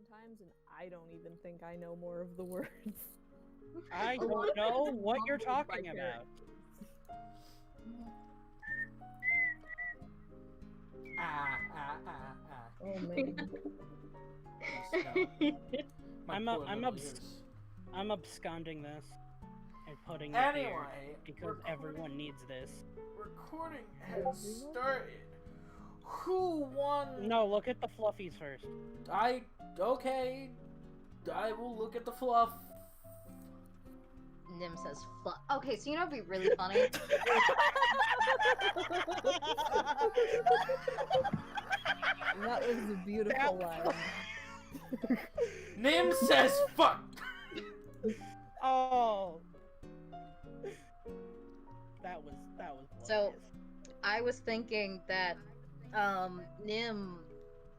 times, and I don't even think I know more of the words. I don't know what you're talking about. Oh man. I'm absconding this and putting it Anyway, here because everyone needs this. Recording has started. Who won? No, look at the fluffies first. Okay. I will look at the fluff. Nim says fluff. Okay, so you know what'd be really funny? That was a beautiful line. Nim says fuck. Oh. That was So, I was thinking that Nim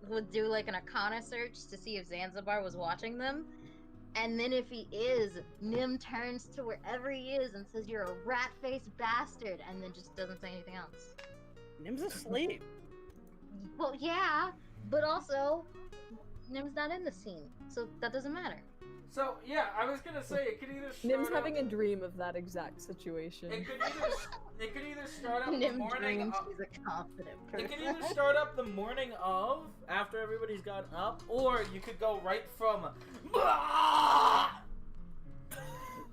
would do like an Arcana search to see if Zanzibar was watching them. And then if he is, Nim turns to wherever he is and says, "You're a rat-faced bastard," and then just doesn't say anything else. Nim's asleep. Well, yeah, but also, Nim's not in the scene, so that doesn't matter. So, yeah, I was gonna say, it could either start Nim's up... having a dream of that exact situation. It could either start up the Nim morning dreams of... she's a confident person. It could either start up the morning of, after everybody's gotten up, or you could go right from...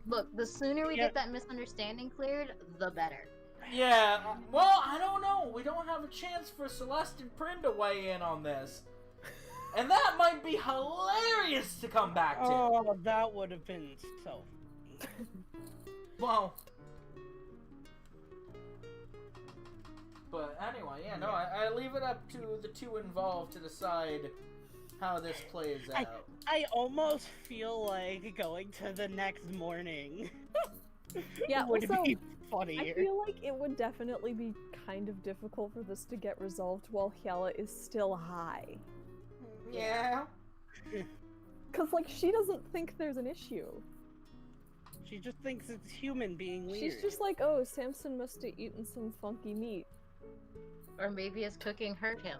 Look, the sooner we get that misunderstanding cleared, the better. Yeah, well, I don't know. We don't have a chance for Celeste and Prin to weigh in on this. And that might be hilarious to come back to. Oh, that would have been so... Well... But anyway, yeah, no, I leave it up to the two involved to decide how this plays out. I almost feel like going to the next morning. Yeah, would also, be funnier. I feel like it would definitely be kind of difficult for this to get resolved while Hyala is still high. Yeah. Cause like, she doesn't think there's an issue. She just thinks it's human being weird. She's just like, oh, Samson must have eaten some funky meat. Or maybe his cooking hurt him.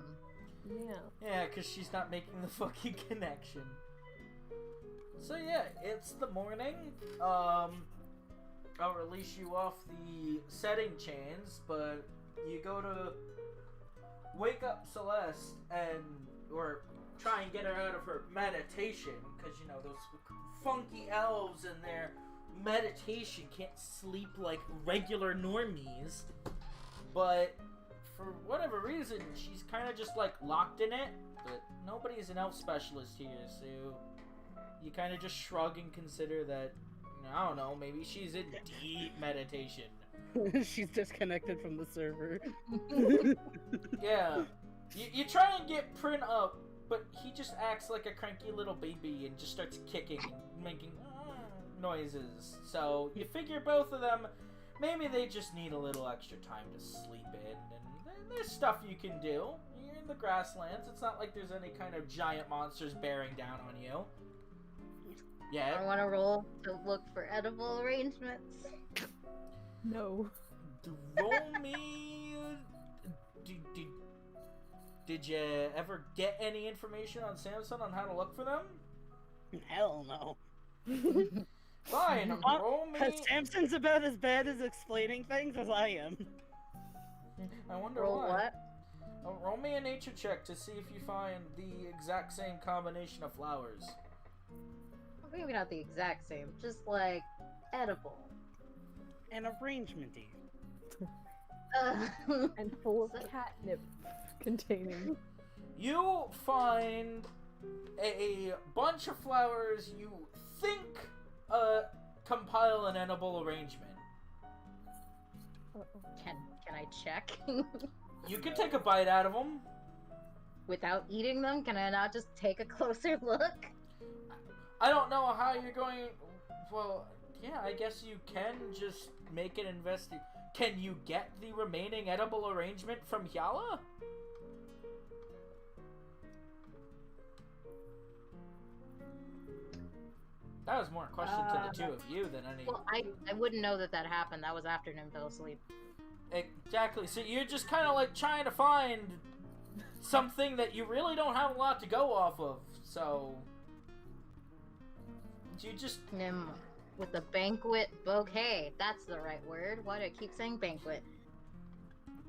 Yeah. Yeah, because she's not making the fucking connection. So yeah, it's the morning. I'll release you off the setting chains, but you go to wake up Celeste or try and get her out of her meditation, because, you know, those funky elves and their meditation can't sleep like regular normies. But for whatever reason, she's kind of just like locked in it. But nobody's an elf specialist here, so you kind of just shrug and consider that, I don't know, maybe she's in deep meditation. She's disconnected from the server. Yeah. You try and get Prin up, but he just acts like a cranky little baby and just starts kicking and making noises. So you figure both of them, maybe they just need a little extra time to sleep in, and there's stuff you can do. You're in the grasslands. It's not like there's any kind of giant monsters bearing down on you. Yeah. I want to roll to look for edible arrangements. No. Roll me... Did you ever get any information on Samson on how to look for them? Hell no. Fine, roll me... Because Samson's about as bad as explaining things as I am. I wonder Roll why. what? Roll me a nature check to see if you find the exact same combination of flowers. Maybe not the exact same, just like edible. An arrangement-y. And full of catnip containing. You find a bunch of flowers you think compile an edible arrangement. Can I check? You can take a bite out of them. Without eating them? Can I not just take a closer look? I don't know how you're going... Well, yeah, I guess you can just make an Can you get the remaining edible arrangement from Hyala? That was more a question to the two of you than any... Well, I wouldn't know that happened. That was after Nim fell asleep. Exactly. So you're just kind of like trying to find something that you really don't have a lot to go off of. So you just Nim with a banquet bouquet. That's the right word. Why do I keep saying banquet?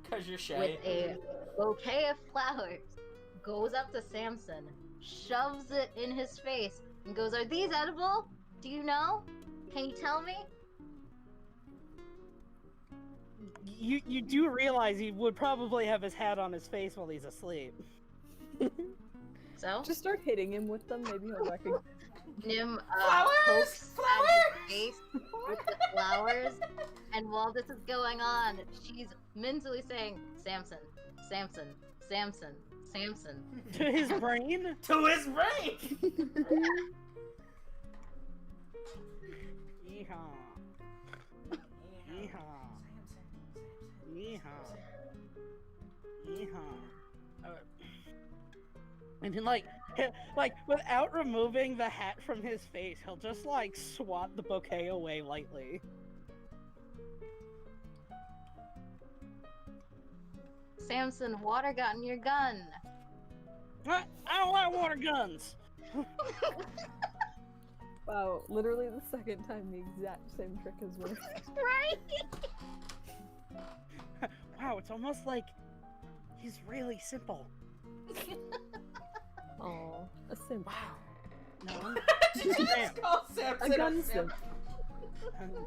because you're shy. With a bouquet of flowers, goes up to Samson, shoves it in his face, and goes, "Are these edible? Do you know? Can you tell me?" You do realize he would probably have his hat on his face while he's asleep. So Just start hitting him with them, maybe he'll recognize. Nim Flowers! pokes at Flowers! his face with the flowers, and while this is going on, she's mentally saying, "Samson, Samson, Samson, Samson." To his brain? To his brain! Yeehaw. Yeehaw. Yeehaw. Yeehaw. And then, like, without removing the hat from his face, he'll just, like, swat the bouquet away lightly. "Samson, water got in your gun." I don't like water guns! Wow, literally the second time the exact same trick has worked. Right? Wow, it's almost like he's really simple. Aw, a simp. Wow. No? Did you just call A Samson gun simp.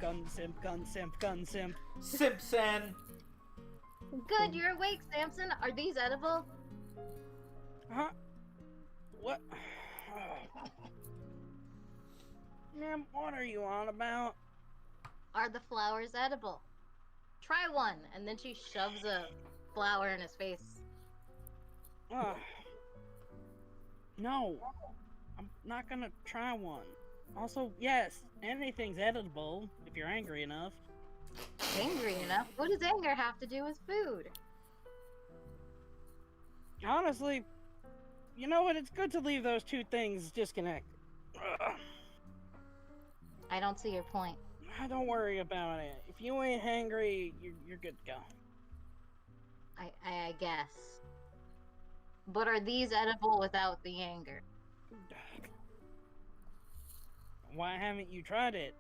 Gun simp, gun simp, gun simp. Simpson. Good, you're awake, Samson. Are these edible? Huh? What? Ma'am, what are you on about? Are the flowers edible? Try one. And then she shoves a flower in his face. No. I'm not gonna try one. Also, yes, anything's edible if you're angry enough. Angry enough? What does anger have to do with food? Honestly, you know what? It's good to leave those two things disconnected. I don't see your point. Don't worry about it. If you ain't hangry, you're good to go. I guess. But are these edible without the anger? Why haven't you tried it?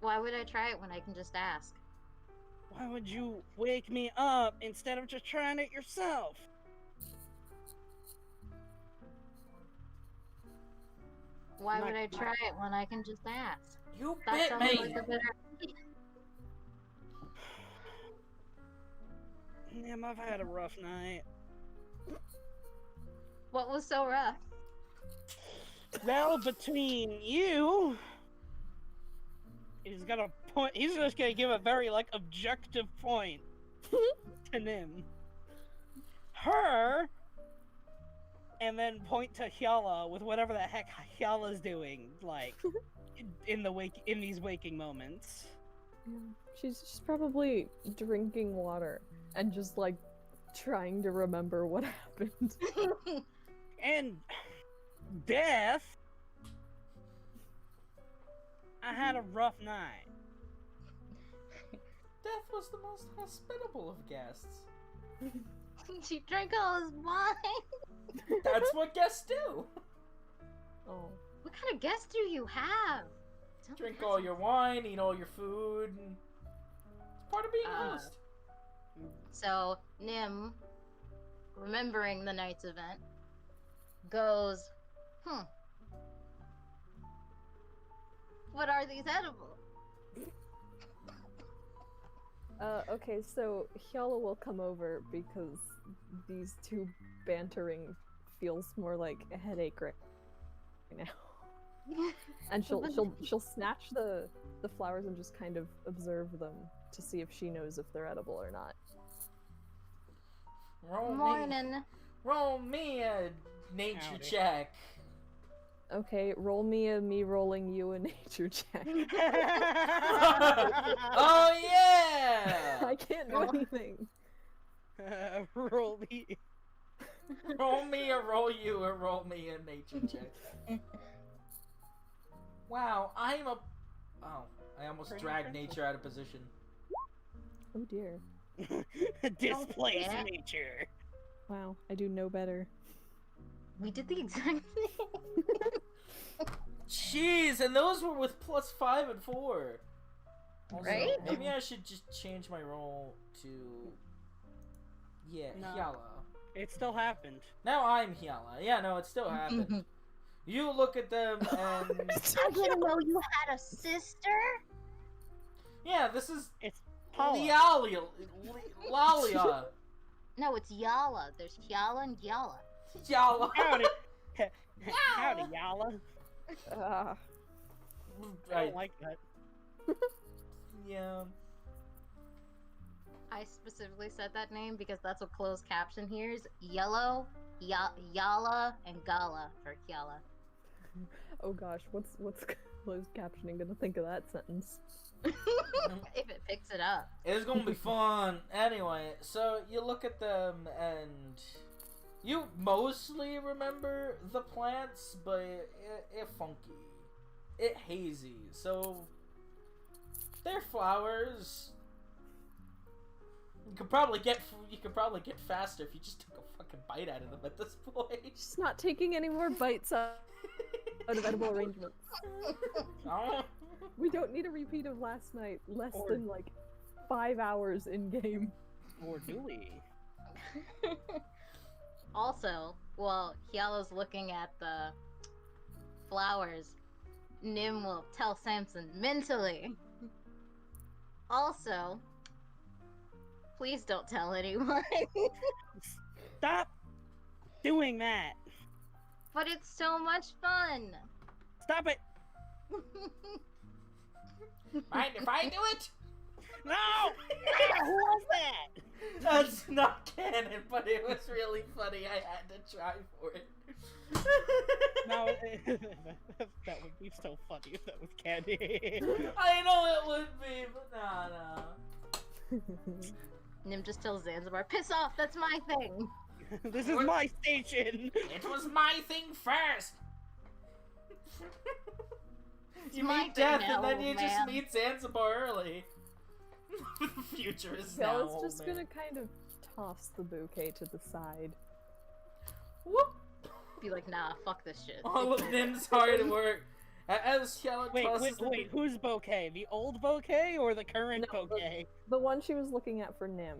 Why would I try it when I can just ask? Why would you wake me up instead of just trying it yourself? Why Not- would I try it when I can just ask? You That bit sounds me. like a better idea. Damn, I've had a rough night. What was so rough? Well, between you, he's gonna point. He's just gonna give a very like objective point to Nim. Her, and then point to Hyala with whatever the heck Hyala's doing, like in these waking moments. She's probably drinking water and just like trying to remember what happened. And Death, I had a rough night. Death was the most hospitable of guests. She drank all his wine. That's what guests do. Oh. What kind of guest do you have? Don't Drink ask all me. your wine, eat all your food. And it's part of being a host. So Nim, remembering the night's event, goes, what are these edible? Okay, so Hyala will come over because these two bantering feels more like a headache right now. And she'll snatch the flowers and just kind of observe them to see if she knows if they're edible or not. Roll me a nature Howdy. check. Okay, roll me rolling you a nature check. Oh yeah! I can't do anything. Roll me. Roll me a roll you or roll me a nature check. Wow, I'm a. Oh, I almost Pretty dragged impressive. nature out of position. Oh dear. Displace Yeah. nature. Wow, I do no better. We did the exact thing. Jeez, and those were with +5 and 4. Also, Right? maybe I should just change my role to... Yeah, No. Hyala. It still happened. Now I'm Hyala. Yeah, no, it still happened. You look at them and... I didn't know you had a sister. Yeah, this is It's Paula. Lalia. No, it's Yala. There's Hyala and Yala. Yala. Howdy. Howdy, Yala. Ah, I don't like that. Yeah. I specifically said that name because that's what closed caption hears. Yellow, Yala, and Gala for Hyala. oh gosh, what's closed captioning gonna think of that sentence? If it picks it up. It's gonna be fun. Anyway, so you look at them and you mostly remember the plants, but it funky. It hazy. So they're flowers. You could probably get faster if you just took a fucking bite out of them at this point. Just not taking any more bites out of edible arrangements. Oh. We don't need a repeat of last night. Less Or- than like 5 hours in game. Or do we? Also, while Hyala's looking at the flowers, Nim will tell Samson mentally. Also, please don't tell anyone. Stop doing that. But it's so much fun. Stop it. Mind if I do it? No! Who was that? That's not canon, but it was really funny. I had to try for it. No, that would be so funny if that was candy. I know it would be, but nah. Nim just tells Zanzibar, piss off, that's my thing. This is my station. It was my thing first. You my meet thing death now, and then you old just man. meet Zanzibar early. The future is now, Bella's old just man. gonna kind of toss the bouquet to the side. Whoop. Be like, nah, fuck this shit. All of Nim's hard work. As Shallow tosses Wait, whose bouquet? The old bouquet or the current No, bouquet? The one she was looking at for Nim.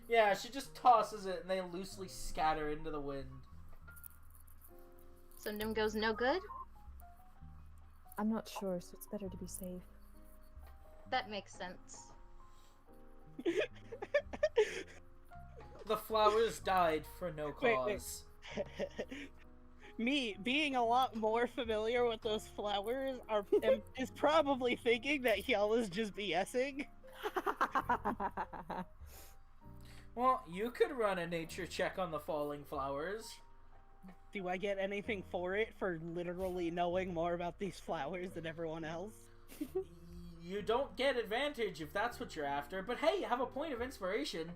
Yeah, she just tosses it and they loosely scatter into the wind. So Nim goes, no good? I'm not sure, so it's better to be safe. That makes sense. The flowers died for no cause. Wait. Me, being a lot more familiar with those flowers, is probably thinking that Hyala's just BSing. Well, you could run a nature check on the falling flowers. Do I get anything for it for literally knowing more about these flowers than everyone else? You don't get advantage if that's what you're after, but hey, you have a point of inspiration.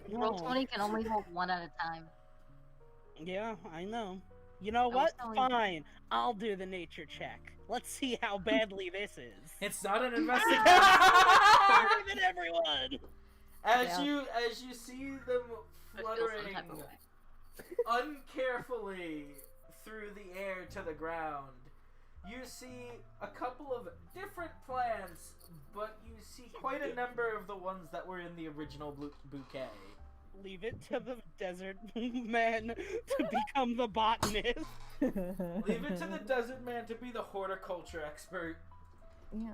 Roll No. 20 can only hold one at a time. Yeah, I know. You know I was what? telling you. Fine. I'll do the nature check. Let's see how badly this is. It's not an investigation. Better than everyone! As Yeah. you see them I feel some fluttering type of way. uncarefully through the air to the ground, you see a couple of different plants, but you see quite a number of the ones that were in the original bouquet. Leave it to the desert man to become the botanist. Leave it to the desert man to be the horticulture expert. Yeah.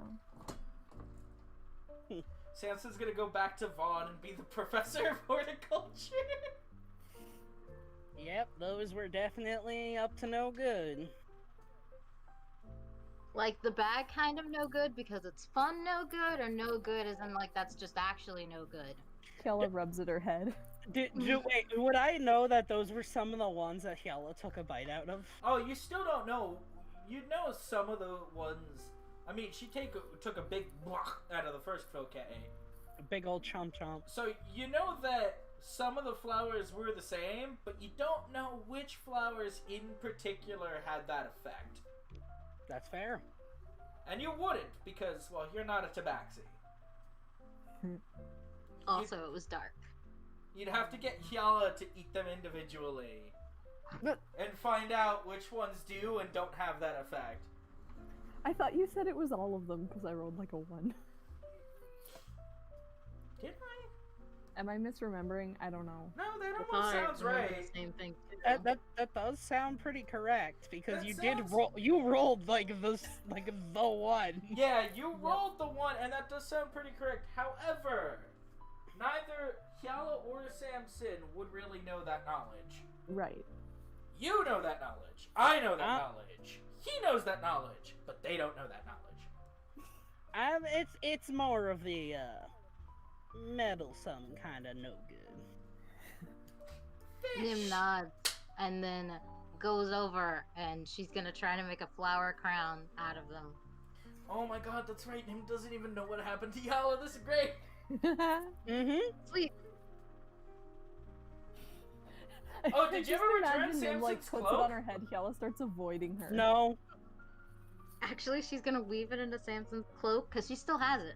Samson's gonna go back to Vaughn and be the professor of horticulture. Yep, those were definitely up to no good. Like, the bad kind of no good because it's fun no good, or no good as in, like, that's just actually no good? Kella rubs at her head. Wait, would I know that those were some of the ones that Hyala took a bite out of? Oh, you still don't know. You know some of the ones. I mean, she took a big block out of the first bouquet. A big old chomp chomp. So you know that some of the flowers were the same, but you don't know which flowers in particular had that effect. That's fair. And you wouldn't, because, well, you're not a tabaxi. Also, it was dark. You'd have to get Hyala to eat them individually. and find out which ones do and don't have that effect. I thought you said it was all of them because I rolled like a 1. Did I? Am I misremembering? I don't know. No, that I almost thought I sounds remembered right. the same thing too. That does sound pretty correct because That you sounds- did roll. You rolled like the 1. Yeah, you rolled the 1, and that does sound pretty correct. However, neither Hyala or Samson would really know that knowledge. Right. You know that knowledge. I know that knowledge. He knows that knowledge, but they don't know that knowledge. It's more of the meddlesome kind of no good. Nim nods and then goes over and she's gonna try to make a flower crown out of them. Oh my god, that's right. Nim doesn't even know what happened to Hyala. This is great. Sweet. Oh, did you Just ever return imagine Nim, like, Samson's puts cloak? it on her head. Hyala starts avoiding her. No. Actually, she's gonna weave it into Samson's cloak because she still has it.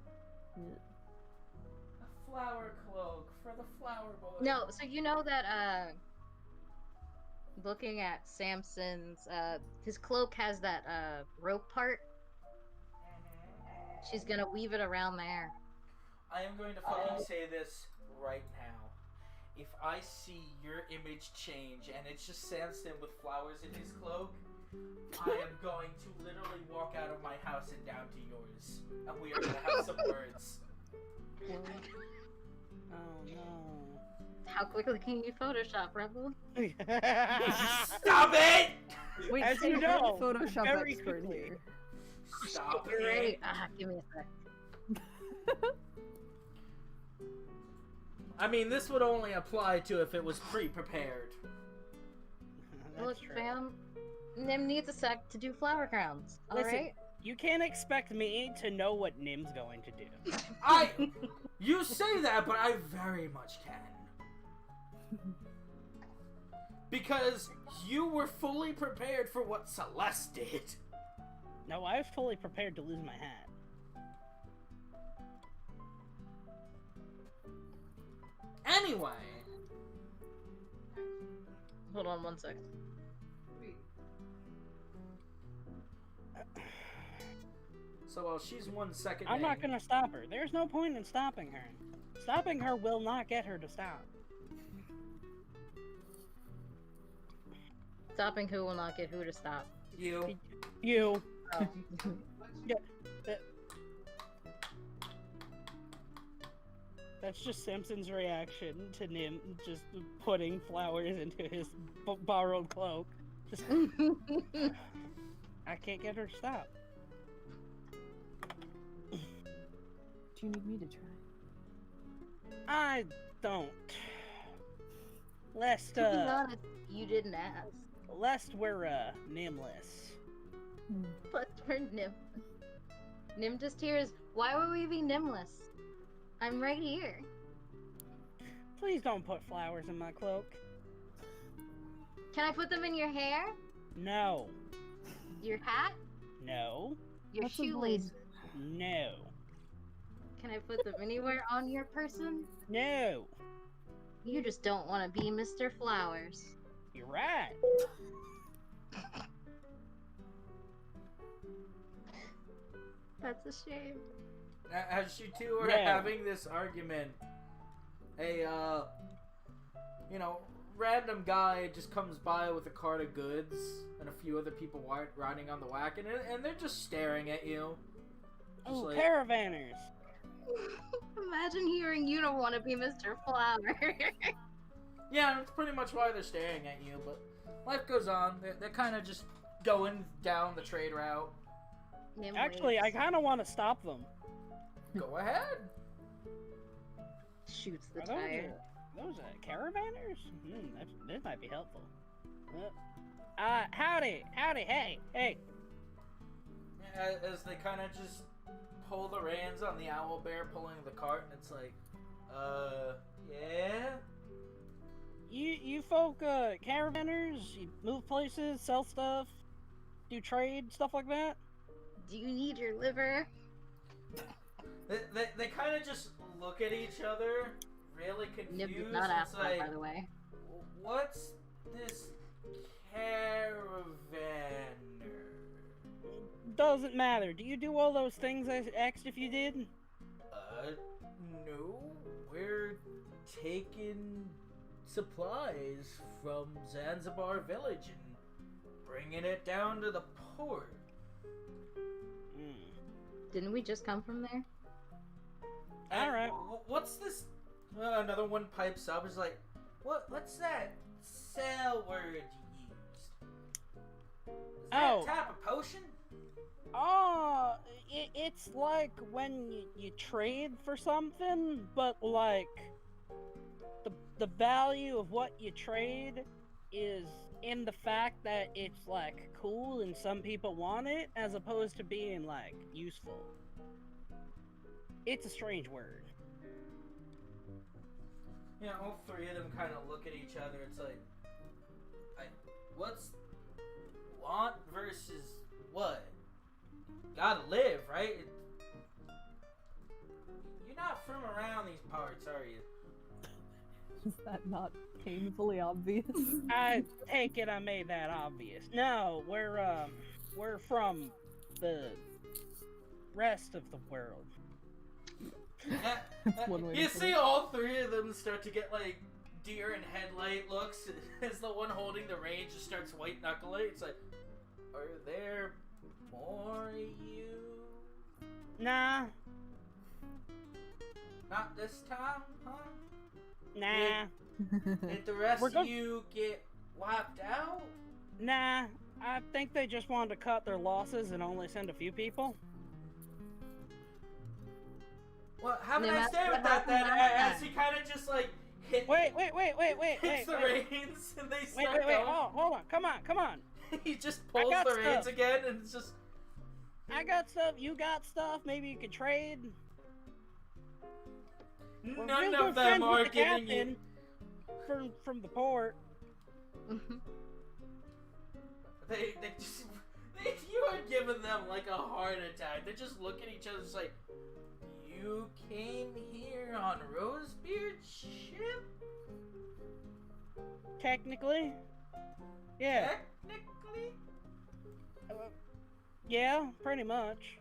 A flower cloak for the flower boy. No, so you know that looking at Samson's his cloak has that rope part. She's gonna weave it around there. I am going to fucking say this right now. If I see your image change and it's just Samson with flowers in his cloak, I am going to literally walk out of my house and down to yours. And we are going to have some words. Oh no. How quickly can you Photoshop, Rebel? Stop it! Wait, As say you you're know, the Photoshop very expert quickly. here. Stop You're it. right. Give me a sec. I mean, this would only apply to if it was pre-prepared. That's Look, true. fam, Nim needs a sec to do flower crowns. Listen, Alright? You can't expect me to know what Nim's going to do. You say that, but I very much can. Because you were fully prepared for what Celeste did. No, I was fully prepared to lose my hat. Anyway. Hold on 1 sec. So while she's 1 second I'm not in- gonna stop her. There's no point in stopping her. Stopping her will not get her to stop. Stopping who will not get who to stop. You. You. Oh. That's just Simpson's reaction to Nim just putting flowers into his borrowed cloak. Just, I can't get her to stop. Do you need me to try? I don't. Lest, To be honest, you didn't ask. lest we're, Nimless. But for Nim. Nim just hears, why would we be Nimless? I'm right here. Please don't put flowers in my cloak. Can I put them in your hair? No. Your hat? No. Your That's a shoelaces? No. Can I put them anywhere on your person? No. You just don't want to be Mr. Flowers. You're right. That's a shame. As you two are No. having this argument, a, random guy just comes by with a cart of goods and a few other people riding on the wagon, and they're just staring at you. Just Oh, like, caravanners. Imagine hearing you don't want to be Mr. Flower. yeah, that's pretty much why they're staring at you, but life goes on. They're kind of just going down the trade route. Nim Actually, I waits, kind of want to stop them. Go ahead. shoots the Are tire. those caravanners? This might be helpful. Howdy, hey. As they kind of just pull the reins on the owl bear pulling the cart, and it's like, yeah? You folk, caravanners, you move places, sell stuff, do trade, stuff like that? Do you need your liver? They kind of just look at each other, really confused. Nib did not ask It's that, like, by the way. what's this Caravaner. Doesn't matter. Do you do all those things I asked if you did? No. We're taking supplies from Zanzibar village and bringing it down to the port. Didn't we just come from there? Alright. What's this? Another one pipes up. Is like, what's that cell word you used? Is that type of potion? Oh, it's like when you trade for something, but like the value of what you trade is in the fact that it's like cool and some people want it, as opposed to being like useful. It's a strange word. Yeah, all three of them kind of look at each other. It's like, what's want versus what? Gotta live, right? You're not from around these parts, are you? Is that not painfully obvious? I take it I made that obvious. No, we're from the rest of the world. That's one way to You put see it. all three of them start to get like deer in headlight looks as the one holding the reins just starts white knuckling. It's like, are there more you? Nah, Not this time, huh? nah, Did the rest We're of go- you get wiped out? nah. I think they just wanted to cut their losses and only send a few people. Well, have a No nice matter day what with that then. happened last As he kind of just like hits Wait, the reins and they start wait, going. oh, hold on, come on. He just pulls got the reins stuff. again and it's just. I got stuff, you got stuff, maybe you could trade. We're None real of good them friends are with the giving you. captain from the port. They just. You are giving them like a heart attack. They just look at each other just like, you came here on Rosebeard's ship? Technically. Yeah. Technically? Yeah, pretty much.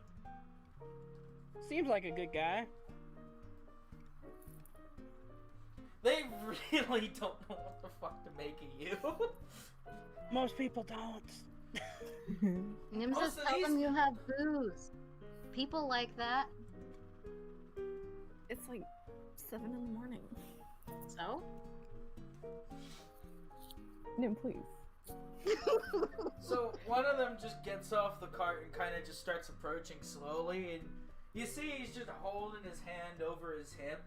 Seems like a good guy. They really don't know what the fuck to make of you. Most people don't. Nim Most says of tell these- them you have booze. People like that. It's like 7 in the morning. So? Nim, please. So one of them just gets off the cart and kind of just starts approaching slowly, and you see he's just holding his hand over his hip.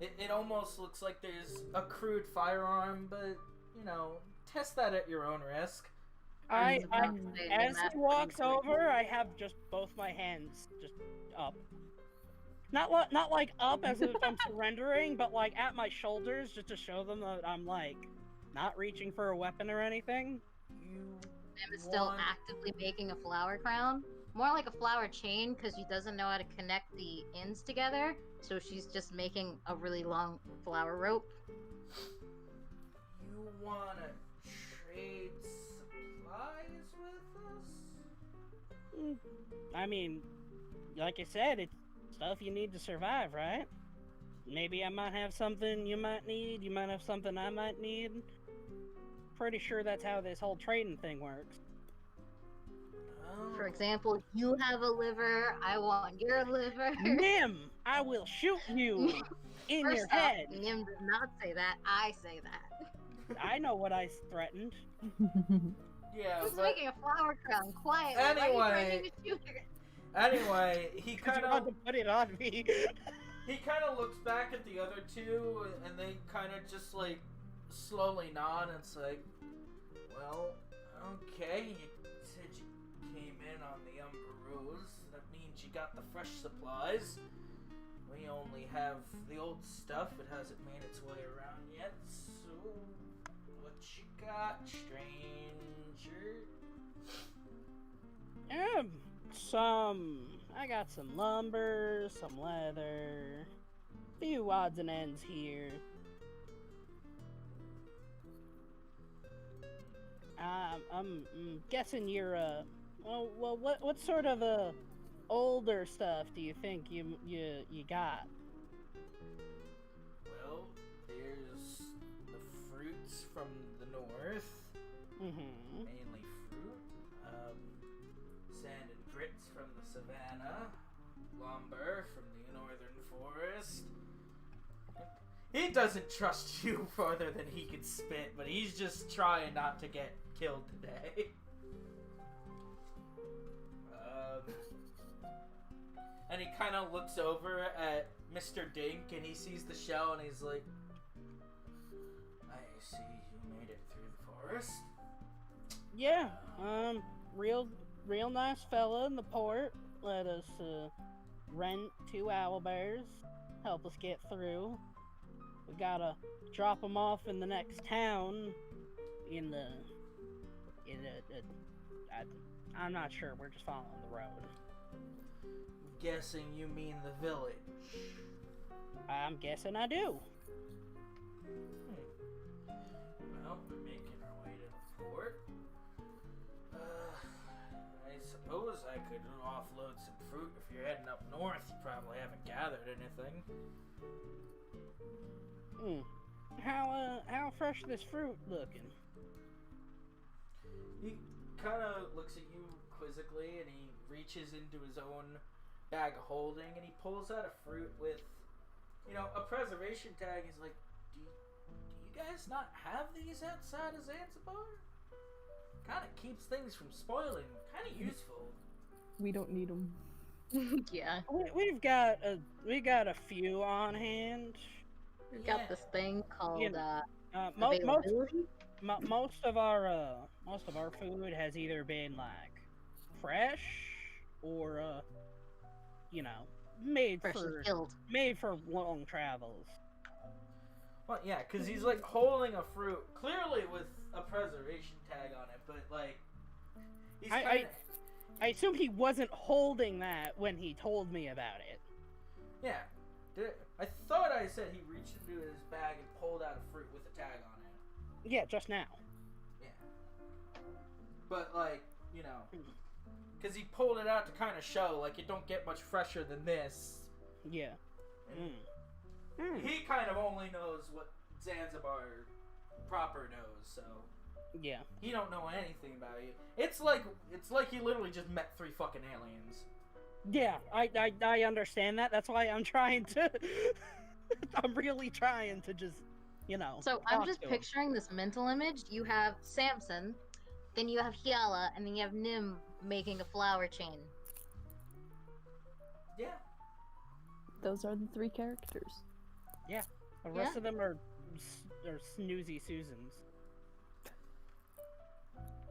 It almost looks like there's a crude firearm, but you know, test that at your own risk. I was about to say, as Nim, he walks over, I have just both my hands just up. Not like up as if I'm surrendering, but like at my shoulders, just to show them that I'm like not reaching for a weapon or anything. You Nim is still want- actively making a flower crown. More like a flower chain because she doesn't know how to connect the ends together. So she's just making a really long flower rope. You wanna trade supplies with us? I mean, like I said, it's stuff you need to survive, right? Maybe I might have something you might need, you might have something I might need. Pretty sure that's how this whole trading thing works. For example, you have a liver, I want your liver. Nim, I will shoot you in First your off, head. Nim does not say that, I say that. I know what I threatened. Yeah, Who's but making a flower crown? Quiet. Why are you Anyway. threatening to shoot her? anyway, he Because kind you of wanted to put it on me. he kind of looks back at the other two, and they kind of just like slowly nod. And it's like, well, okay. You said you came in on the Umber Rose. That means you got the fresh supplies. We only have the old stuff. It hasn't made its way around yet. So, what you got, stranger? I got some lumber, some leather, few odds and ends here. I'm guessing you're well, what sort of older stuff do you think you got? Well, there's the fruits from the north, Mm-hmm. mainly fruit. Sand and grits from the savannah, lumber from the northern forest. He doesn't trust you farther than he can spit, but he's just trying not to get killed today. And he kind of looks over at Mr. Dink and he sees the shell and he's like, I see you made it through the forest. Yeah, real nice fella in the port. Let us rent 2 owlbears, help us get through. We gotta drop them off in the next town. I'm not sure. We're just following the road. Guessing you mean the village. I'm guessing I do. Well, we're making our way to the port. I suppose I could offload some fruit. If you're heading up north, you probably haven't gathered anything. How fresh this fruit looking? He kind of looks at you quizzically and he reaches into his own bag of holding and he pulls out a fruit with, a preservation tag. He's like, do you guys not have these outside of Zanzibar? Kind of keeps things from spoiling. Kind of useful. We don't need them. Yeah. We've got a few on hand. We've got this thing called Most of our food has either been like fresh or made for long travels. Well, yeah, because he's like holding a fruit, clearly with a preservation tag on it, but like he's I assume he wasn't holding that when he told me about it. Yeah. I thought I said he reached into his bag and pulled out a fruit with a tag on it. Yeah, just now. Yeah. But like, because he pulled it out to kind of show, like, it don't get much fresher than this. Yeah. He kind of only knows what Zanzibar proper knows, so yeah, he don't know anything about you. It's like he literally just met 3 fucking aliens. Yeah, I understand that. That's why I'm trying to. I'm really trying to just, So I'm just picturing this mental image. You have Samson, then you have Hyala, and then you have Nim making a flower chain. Yeah. Those are the 3 characters. Yeah. The rest of them are snoozy Susans.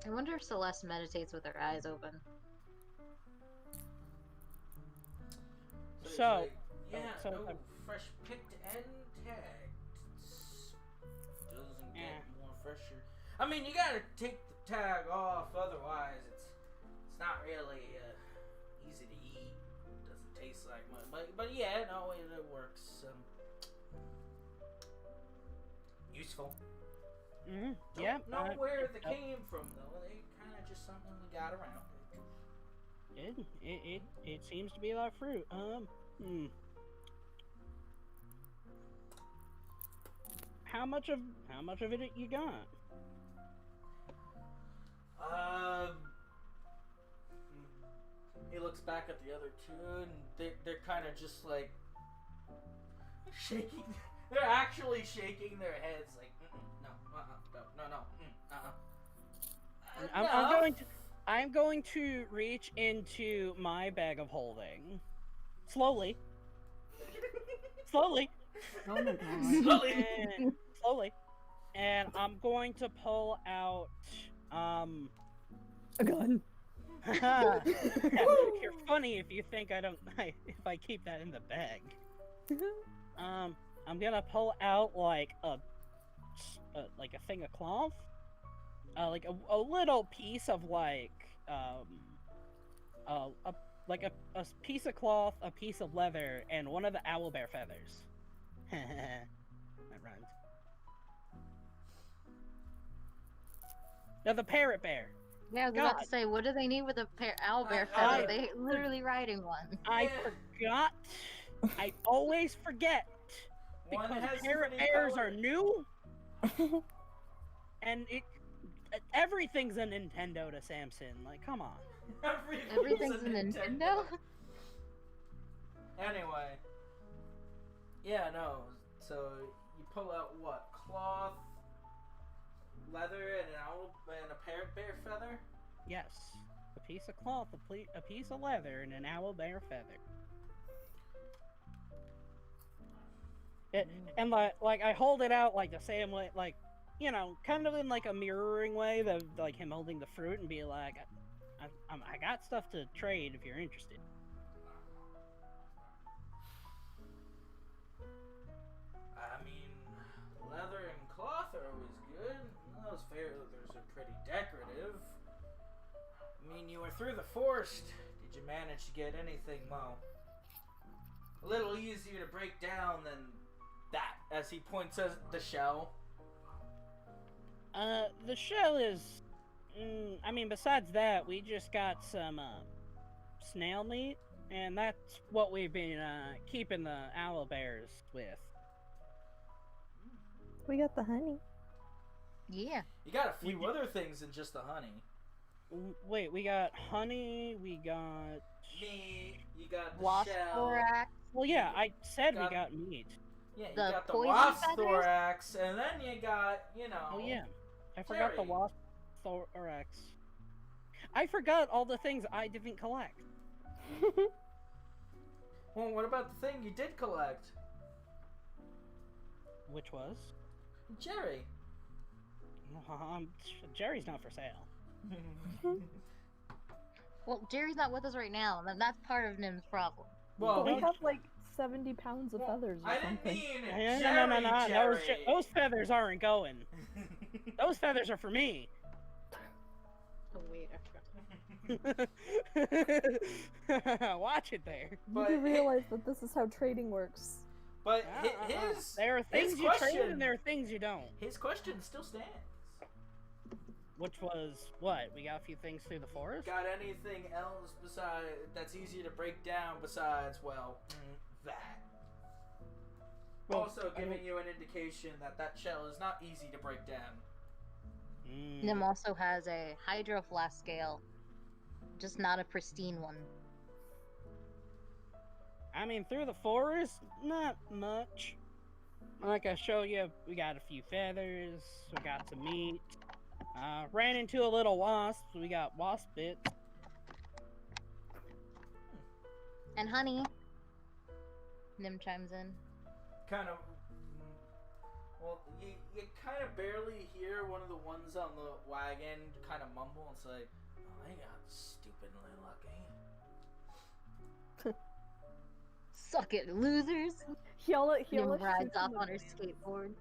I wonder if Celeste meditates with her eyes open. So, fresh picked and tagged. Doesn't get more fresher. I mean, you gotta take the tag off, otherwise it's not really easy to eat. Doesn't taste like much, but yeah, no, it works. Useful. Mm-hmm. Don't know where they came from though. They kind of just something we got around. It seems to be like fruit. How much of it you got? He looks back at the other 2 and they're kind of just like shaking. They're actually shaking their heads like, no. I'm going to reach into my bag of holding. Slowly. Oh my god. Slowly. And I'm going to pull out A gun. You're funny if you think if I keep that in the bag. I'm gonna pull out like a thing of cloth, like a little piece of a piece of cloth, a piece of leather, and one of the owlbear feathers. That rhymed. No, the parrot bear. Yeah, I was about to say, what do they need with a owlbear I- feather? They literally riding one. I Yeah. forgot. I always forget One because has parrot pretty bears are colors. new, and everything's a Nintendo to Samson. Like, come on. Everything's a Nintendo? Anyway. Yeah, no. So you pull out what? Cloth, leather, and a parrot bear feather? Yes, a piece of cloth, a piece of leather, and an owl bear feather. And like I hold it out like the same way, like, you know, kind of in like a mirroring way, of like him holding the fruit, and be like, I got stuff to trade if you're interested. I mean, leather and cloth are always good. Those feathers are pretty decorative. I mean, you were through the forest. Did you manage to get anything, well, a little easier to break down than that? As he points at the shell. The shell is, I mean, besides that, we just got some snail meat, and that's what we've been keeping the owl bears with. We got the honey. Yeah. You got a few other things than just the honey. Wait, we got honey, we got Meat, you got the Wasp shell. thorax. Well, yeah, I said we Got- got meat. Yeah, you The got the poison wasp feathers? thorax, and then you got, you know. Oh yeah, I forgot the Jerry. wasp thorax. I forgot all the things I didn't collect. Well, what about the thing you did collect? Which was? Jerry. Jerry's not for sale. Well, Jerry's not with us right now, and that's part of Nim's problem. Well, But we no, have like 70 pounds of well, feathers or I didn't something. mean No. Jerry. Those feathers aren't going. Those feathers are for me. Oh wait, I forgot. Watch it there. But you do realize that this is how trading works. But his There are things you trade question- and there are things you don't. his question still stands. Which was what? We got a few things through the forest? Got anything else besides that's easier to break down besides that? Well, Also giving you an indication that that shell is not easy to break down. Nim also has a hydro flask scale, just not a pristine one. I mean, through the forest, not much. Like I show you, we got a few feathers, we got some meat. Ran into a little wasp, so we got wasp bits. And honey. Nim chimes in. Kind of. Well, you kind of barely hear one of the ones on the wagon kind of mumble and say, "Oh, they got stupidly lucky." Suck it, losers! Hyala Nim rides shoots off him on her a- skateboard.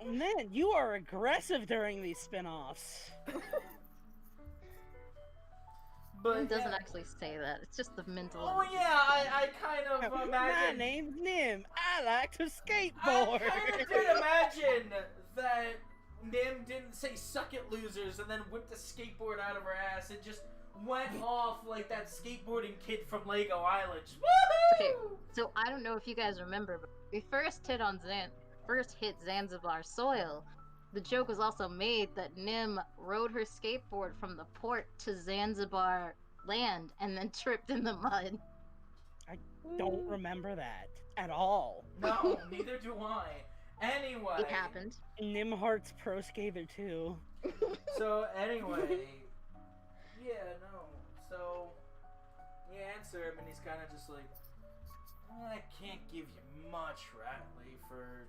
Oh man, you are aggressive during these spin-offs. But Nim doesn't yeah. actually say that. It's just the mental. Oh yeah, I kind of My imagine. name's Nim. I like to I skateboard. kind of did imagine that Nim didn't say "suck it, losers" and then whipped a skateboard out of her ass. It just went off like that skateboarding kid from Lego Island. Just, Okay, woohoo! so I don't know if you guys remember, but we first hit Zanzibar soil. The joke was also made that Nim rode her skateboard from the port to Zanzibar land and then tripped in the mud. Don't remember that at all. No, neither do I. Anyway. It happened. Nimhart's pro skater too. So anyway, yeah, no. So you answer him, and he's kind of just like, I can't give you much, Ratley, for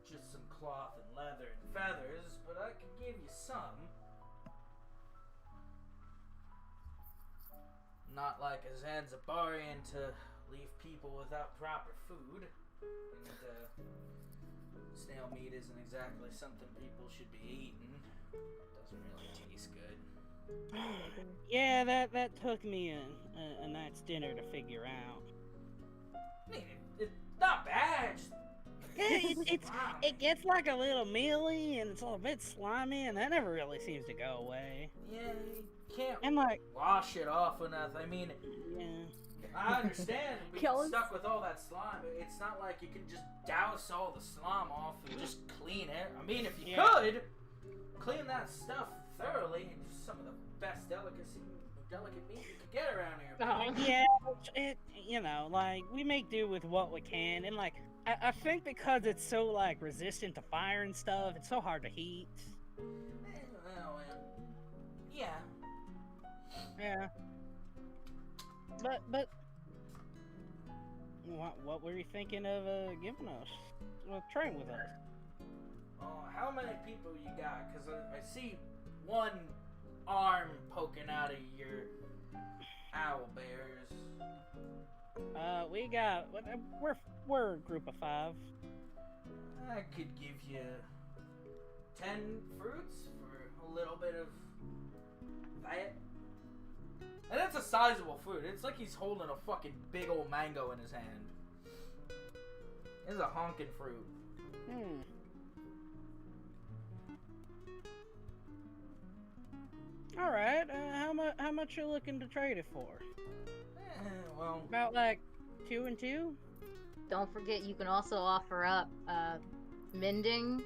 just some cloth and leather and feathers, but I can give you some. Not like a Zanzibarian to leave people without proper food, and snail meat isn't exactly something people should be eating. Doesn't really taste good. Yeah, that took me a night's dinner to figure out. I mean, it's not bad. Just it gets like a little mealy and it's a little bit slimy, and that never really seems to go away. Yeah, you can't And like, wash it off enough. I mean, yeah, I understand being Kellen's- stuck with all that slime. It's not like you can just douse all the slime off and just clean it. I mean, if you Yeah. could, clean that stuff thoroughly, and just some of the best delicate meat you could get around here. yeah, you know, like we make do with what we can, and like I think because it's so like resistant to fire and stuff, it's so hard to heat. Well, yeah. Yeah. But what were you thinking of giving us? Well, train with us. How many people you got? Because I see one arm poking out of your owl bears. We got we're a group of 5. I could give you 10 fruits for a little bit of that. And it's a sizable fruit. It's like he's holding a fucking big old mango in his hand. It's a honking fruit. All right. How much you looking to trade it for? Well, About like 2 and 2. Don't forget, you can also offer up mending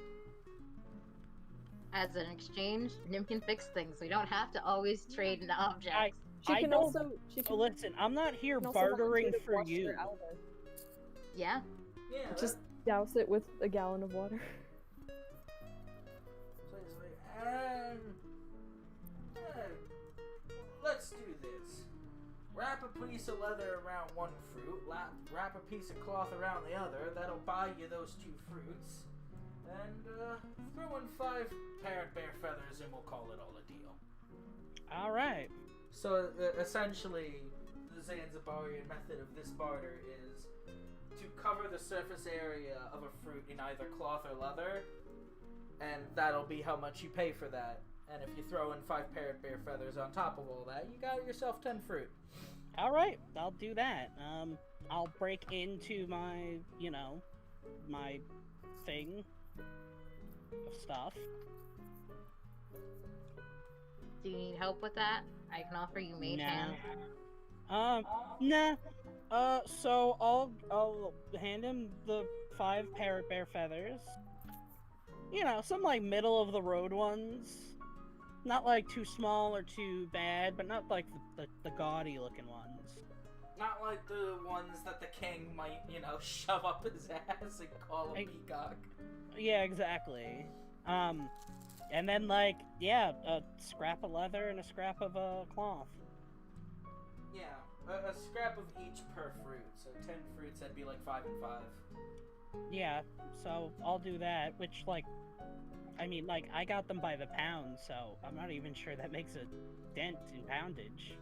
as an exchange. Nim can fix things. We don't have to always trade in objects. She I can don't- also. She can Listen, I'm not here can also bartering volunteer to for wash you. your owlet. Yeah. yeah. Just douse it with a gallon of water. Let's do this. Wrap a piece of leather around one fruit, wrap a piece of cloth around the other. That'll buy you those 2 fruits. And throw in 5 parrot bear feathers and we'll call it all a deal. All right. So essentially, the Zanzibarian method of this barter is to cover the surface area of a fruit in either cloth or leather, and that'll be how much you pay for that. And if you throw in 5 parrot bear feathers on top of all that, you got yourself 10 fruit. All right. I'll do that. I'll break into my, my thing of stuff. Do you need help with that? I can offer you mage hand. Nah. So I'll hand him the 5 parrot bear feathers. Some like middle of the road ones. Not like too small or too bad, but not like the gaudy looking ones. Not like the ones that the king might, shove up his ass and call a peacock. Yeah, exactly. And then a scrap of leather and a scrap of cloth. Yeah, a scrap of each per fruit. So 10 fruits, that'd be like 5 and 5. Yeah, so I'll do that, which I got them by the pound, so I'm not even sure that makes a dent in poundage.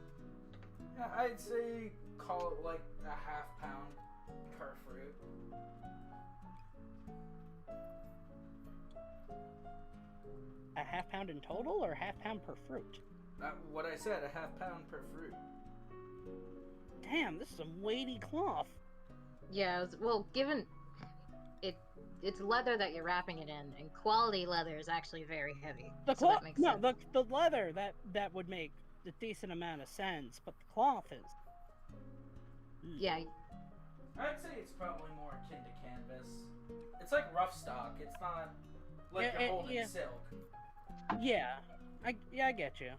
Yeah, I'd say call it like a ½ pound per fruit. A ½ pound in total, or ½ pound per fruit? What I said, a ½ pound per fruit. Damn, this is some weighty cloth. Yeah, given it's leather that you're wrapping it in, and quality leather is actually very heavy. The so cloth, that makes sense. the leather that would make a decent amount of sense, but the cloth is. Yeah, I'd say it's probably more akin to canvas. It's like rough stock. It's not like you're holding silk. Yeah, I get you.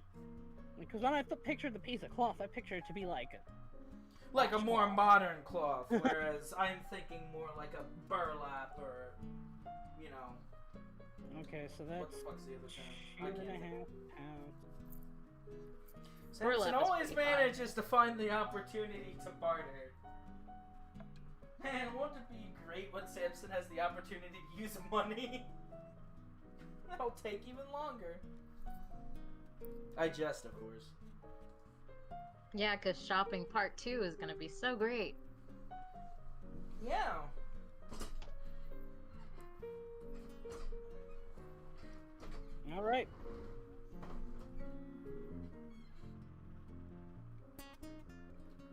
Because when I pictured the piece of cloth, I pictured it to be like a more modern cloth, whereas I'm thinking more like a burlap or, Okay, so what that's the fuck's the other term? 2.5 pounds. Samson Burlap is always pretty fine. manages to find the opportunity to barter. Man, won't it be great when Samson has the opportunity to use money? That'll take even longer. I jest, of course. yeah, because shopping part 2 is gonna be so great. Yeah. All right.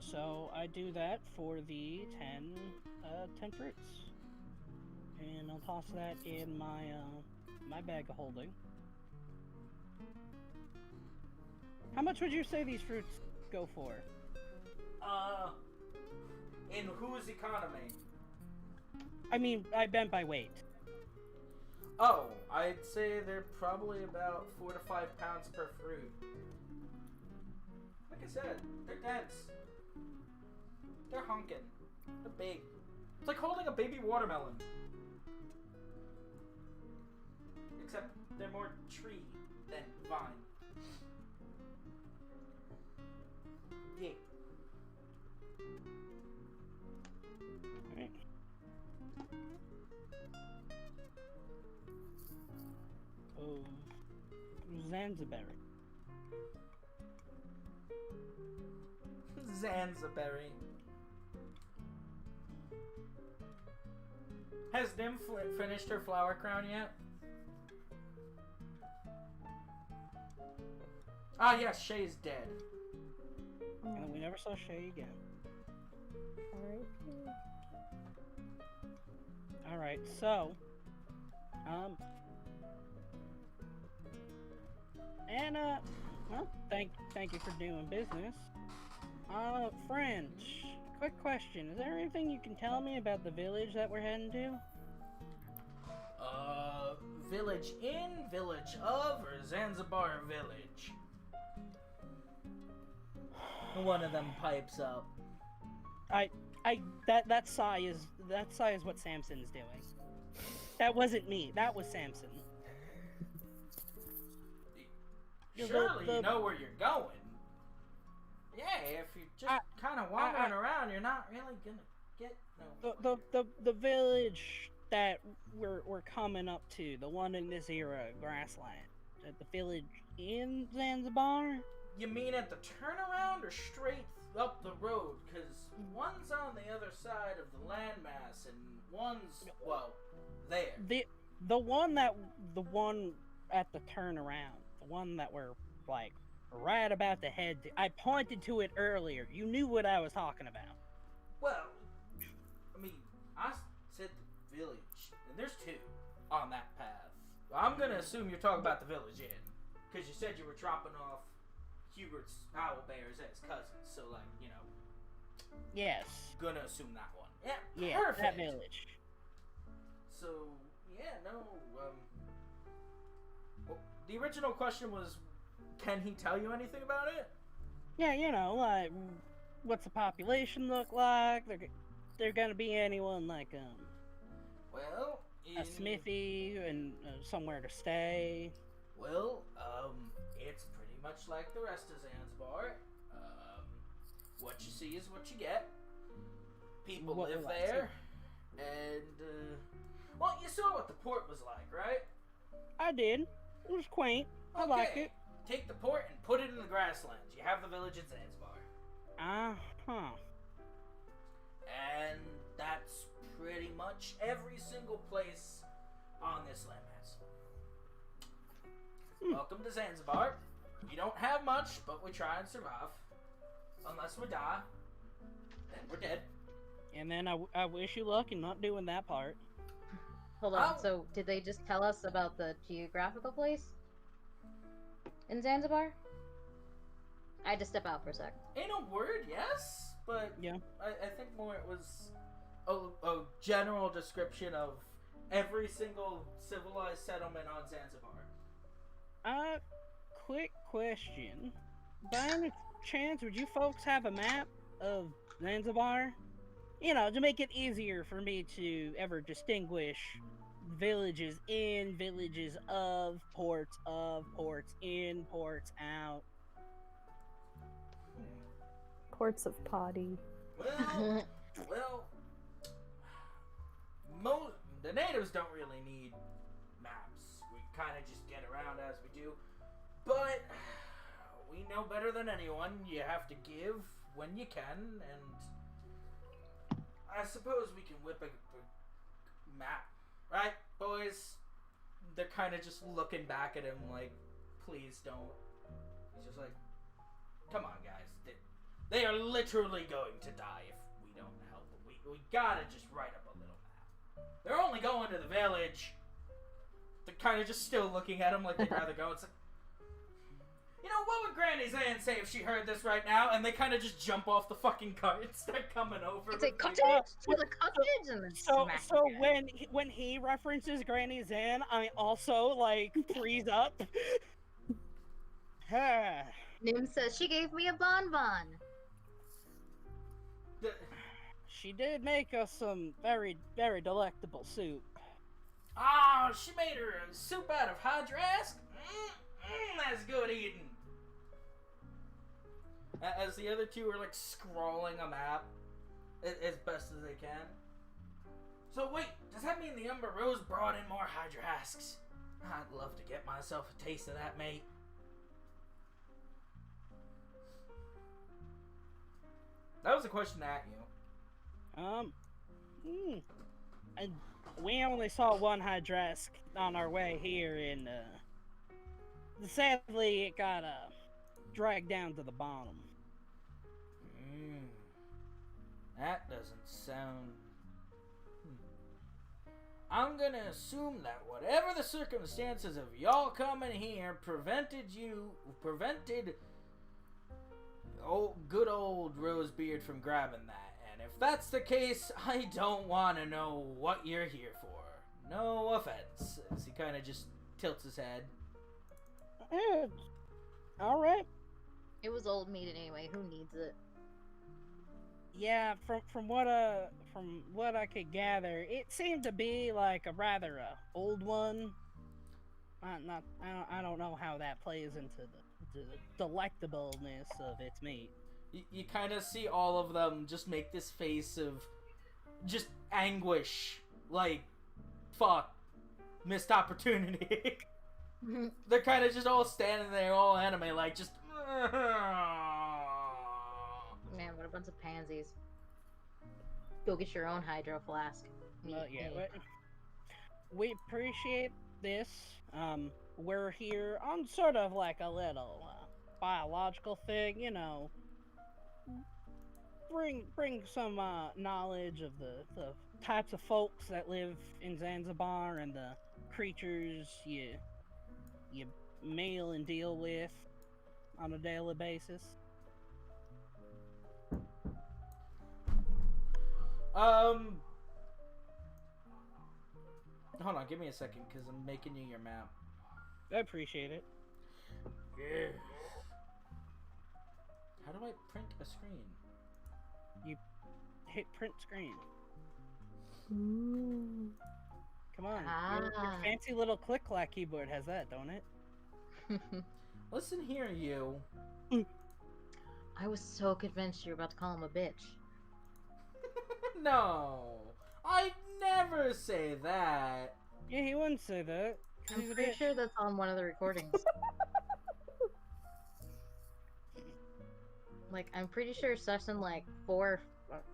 So I do that for the 10 fruits. and I'll toss that in my bag of holding. How much would you say these fruits go for? In whose economy? I mean, I meant by weight. Oh, I'd say they're probably about 4 to 5 pounds per fruit. Like I said, they're dense. They're honking. They're big. It's like holding a baby watermelon. Except they're more tree than vine. Yeah. Alright. Oh, Zanzibar. Zanzibar. Has Nim finished her flower crown yet? Ah, yes, Shay's dead. And then we never saw Shay again. R.I.P. Alright, so, well, thank you for doing business. French, quick question. Is there anything you can tell me about the village that we're heading to? Village in, village of, or Zanzibar village? One of them pipes up. That sigh is what Samson's doing. That wasn't me. That was Samson. Surely you know where you're going. Yeah, if you're just kind of wandering around, you're not really gonna get no. The village that we're coming up to, the one in this era, grassland. The village in Zanzibar. You mean at the turnaround or straight up the road? Because one's on the other side of the landmass and one's, well, there. The one at the turnaround, the one that we're like right about to head to. I pointed to it earlier. You knew what I was talking about. Well, I mean, I said the village, and there's two on that path. I'm gonna assume you're talking about the village inn, because you said you were dropping off Hubert's owl bears as cousins, so like, you know. Yes. Gonna assume that one. Yeah, yeah, perfect. That village. So, yeah, no, well, the original question was, can he tell you anything about it? Yeah, you know, like, what's the population look like? They're gonna be anyone like, well, a smithy and somewhere to stay. Well, it's pretty much like the rest of Zanzibar. What you see is what you get. People live there, and, well, you saw what the port was like, right? I did. It was quaint. I like it. Take the port and put it in the grasslands. You have the village in Zanzibar. Uh-huh. And that's pretty much every single place on this landmass. Welcome to Zanzibar. We don't have much, but we try and survive. Unless we die, then we're dead. And then I wish you luck in not doing that part. Hold on, so did they just tell us about the geographical place in Zanzibar? I had to step out for a sec. In a word, yes, but yeah, I think more it was a general description of every single civilized settlement on Zanzibar. Quick question. By any chance, would you folks have a map of Zanzibar? You know, to make it easier for me to ever distinguish villages in, villages of, ports in, ports out. Ports of potty. Well, the natives don't really need maps. We kind of just get around as we do. But we know better than anyone. You have to give when you can, and I suppose we can whip a map, right, boys? They're kind of just looking back at him like, please don't. He's just like, come on, guys. They are literally going to die if we don't help them. We gotta just write up a little map. They're only going to the village. They're kind of just still looking at him like they'd rather go. It's like, you know, what would Granny Zan say if she heard this right now? And they kind of just jump off the fucking cart and start coming over. It's a with cottage people. to the cottage, and then smack So it. when he references Granny Zan, I also like freeze up. Nim says she gave me a bonbon. The- She did make us some very, very delectable soup. Oh, she made her a soup out of hydrask? That's good eating. As the other two are like scrawling a map as best as they can. So wait, does that mean the Umber Rose brought in more hydrasks? I'd love to get myself a taste of that, mate. That was a question at you. And we only saw one hydrask on our way here, and sadly it got dragged down to the bottom. That doesn't sound... I'm gonna assume that whatever the circumstances of y'all coming here prevented good old Rosebeard from grabbing that. And if that's the case, I don't want to know what you're here for. No offense. As he kind of just tilts his head. Alright. It was old meat anyway. Who needs it? Yeah, from what I could gather, it seemed to be like a rather old one. I don't know how that plays into the delectableness of its meat. You kind of see all of them just make this face of just anguish. Like, fuck. Missed opportunity. They're kind of just all standing there, all anime, like, just... Man, what a bunch of pansies. Go get your own hydro flask. Yeah, we appreciate this. We're here on sort of like a little biological thing, you know. Bring some knowledge of the types of folks that live in Zanzibar and the creatures you meal and deal with on a daily basis. Hold on, give me a second, because I'm making you your map. I appreciate it. Yeah. How do I print a screen? You hit print screen. Ooh. Come on, your fancy little click-clack keyboard has that, don't it? Listen here, you. I was so convinced you were about to call him a bitch. No, I'd never say that. Yeah, he wouldn't say that. I'm pretty sure that's on one of the recordings. Like, I'm pretty sure session like 3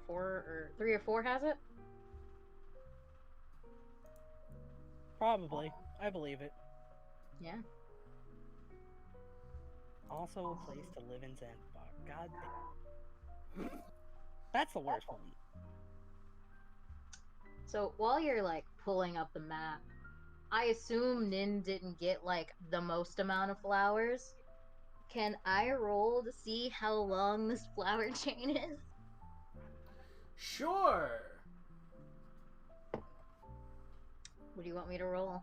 or 4 has it. Probably. I believe it. Yeah. Also a place to live in Zanzibar. God damn. That's the worst one. So while you're like pulling up the map, I assume Nin didn't get like the most amount of flowers. Can I roll to see how long this flower chain is? Sure. What do you want me to roll?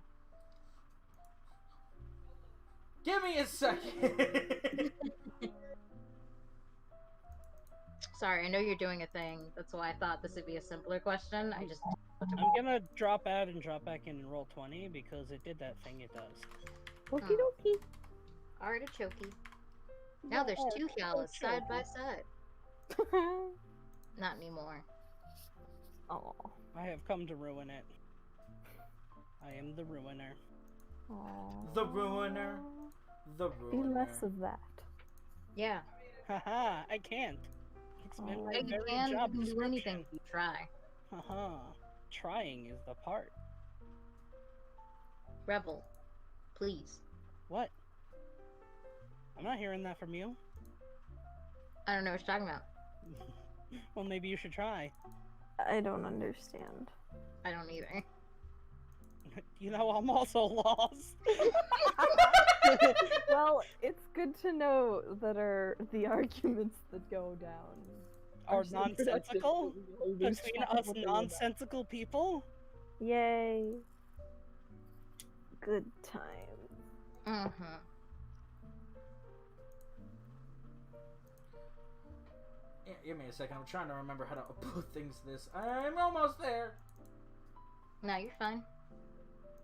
Give me a second. Sorry, I know you're doing a thing. That's why I thought this would be a simpler question. I'm gonna drop out and drop back in and roll 20 because it did that thing it does. Okie dokie. Artichoke. Now there's 2 Hyalas side by side. Not anymore. Oh. I have come to ruin it. I am the ruiner. The ruiner. The Be ruiner. less of that. Yeah. Haha, I can't. It's been my You very can job do description. anything if you try. Haha. Trying is the part. Rebel, please. What? I'm not hearing that from you. I don't know what you're talking about. Well, maybe you should try. I don't understand. I don't either. You know, I'm also lost. Well, it's good to know that the arguments that go down Are so productive nonsensical? that we will lose Between track of us what they were about. nonsensical people? Yay. Good times. Mm-hmm. Yeah, give me a second. I'm trying to remember how to put things to this. I'm almost there. No, you're fine.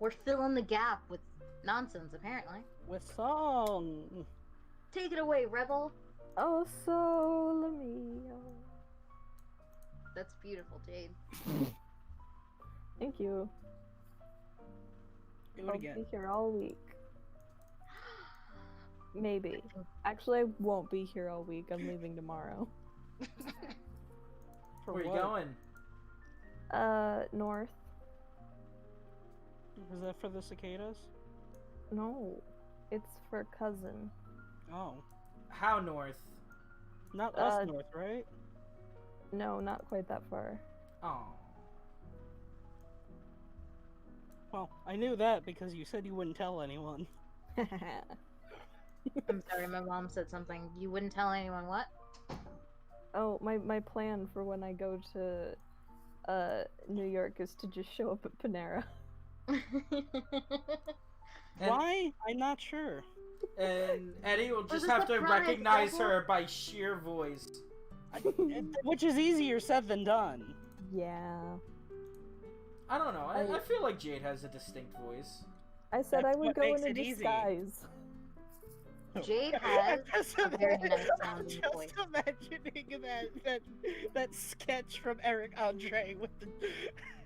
We're filling the gap with nonsense, apparently. With song. Take it away, Rebel. Oh, sole mio. That's beautiful, Jade. Thank you. Do it I'll again. be here all week. Maybe. Actually, I won't be here all week. I'm leaving tomorrow. For Where you what? going? North. Is that for the cicadas? No. It's for cousin. Oh. How north? Not us north, right? No, not quite that far. Oh. Well, I knew that because you said you wouldn't tell anyone. I'm sorry, my mom said something. You wouldn't tell anyone what? Oh, my plan for when I go to New York is to just show up at Panera. And- Why? I'm not sure. And Eddie will Was just it have to surprise, recognize Rebel? her by sheer voice. Which is easier said than done. Yeah. I don't know. I feel like Jade has a distinct voice. I said That's I would what go makes in a it easy. disguise. Jade has Just a very imagine- nice sounding just voice. imagining that sketch from Eric Andre with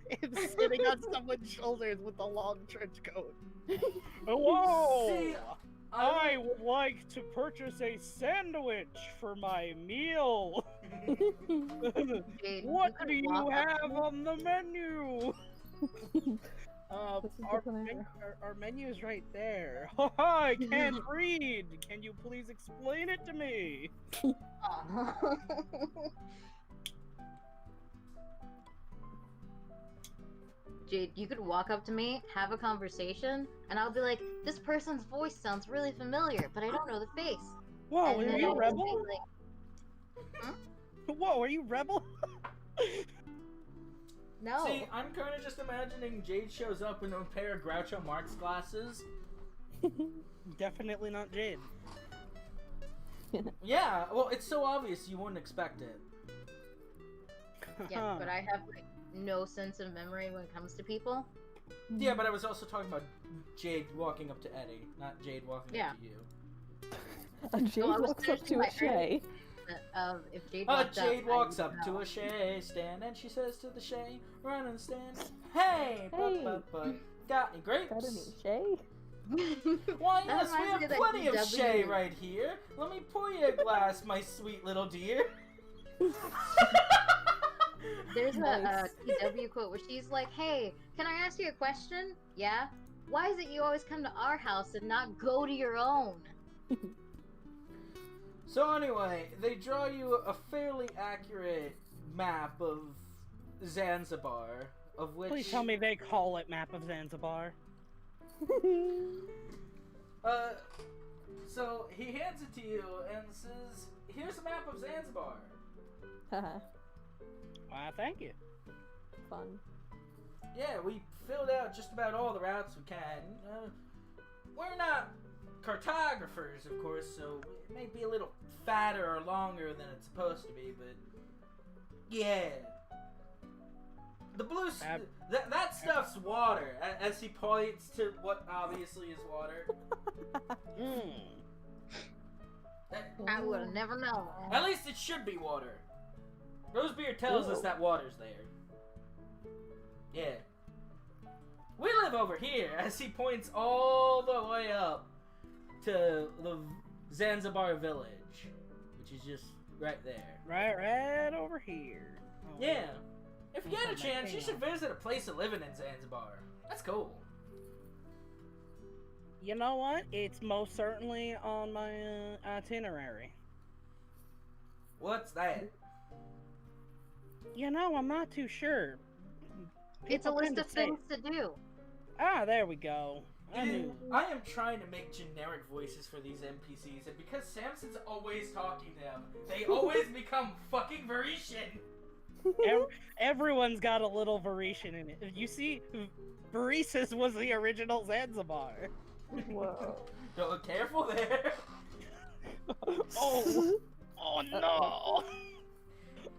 him sitting on someone's shoulders with a long trench coat. Hello! See, I would like to purchase a sandwich for my meal. Jade, What could do you walk up to have me. on the menu? This is Our, the Panera. our menu's right there. I can't read. Can you please explain it to me? Aw. Jade, you could walk up to me, have a conversation, and I'll be like, this person's voice sounds really familiar, but I don't know the face. Whoa, And are then you I'll just be rebel? like, Whoa, are you rebel? no. See, I'm kind of just imagining Jade shows up in a pair of Groucho Marx glasses. Definitely not Jade. Yeah, well, it's so obvious you wouldn't expect it. Yeah, but I have like no sense of memory when it comes to people. Yeah, but I was also talking about Jade walking up to Eddie, not Jade walking Yeah. up to you. A Jade I was walks up to finishing a my Shay. If Jade walked up, Jade I walks would up know. to a Shay stand, and she says to the Shay, run and stand, hey, Hey. got any grapes? Got any Shay? Why, That yes, we reminds me have of that plenty of DW. Shay right here. Let me pour you a glass, my sweet little dear. There's a Nice. TW quote where she's like, hey, can I ask you a question? Yeah? Why is it you always come to our house and not go to your own? So anyway, they draw you a fairly accurate map of Zanzibar, of which... Please tell me they call it Map of Zanzibar. So he hands it to you and says, here's a map of Zanzibar. Haha, Why, thank you. fun. Yeah, we filled out just about all the routes we can. We're not cartographers, of course, so it may be a little fatter or longer than it's supposed to be, but yeah. The blue, that stuff's water, as he points to what obviously is water. Mm. I would have never known. At least it should be water. Rosebeard tells us Ooh. that water's there. Yeah. We live over here, as he points all the way up to the Zanzibar village, which is just right there. Right over here. Oh. Yeah. If you get a Find my chance, you thing should visit a place of living in Zanzibar. That's cool. You know what? It's most certainly on my itinerary. What's that? You know, I'm not too sure. It's a People list tend to of say things it. to do. Ah, there we go. I knew. I am trying to make generic voices for these NPCs, and because Samson's always talking to them, they always become fucking Varishan. Everyone's got a little Varishan in it. You see, Varesis was the original Zanzibar. Whoa. Don't careful there. Oh, oh no!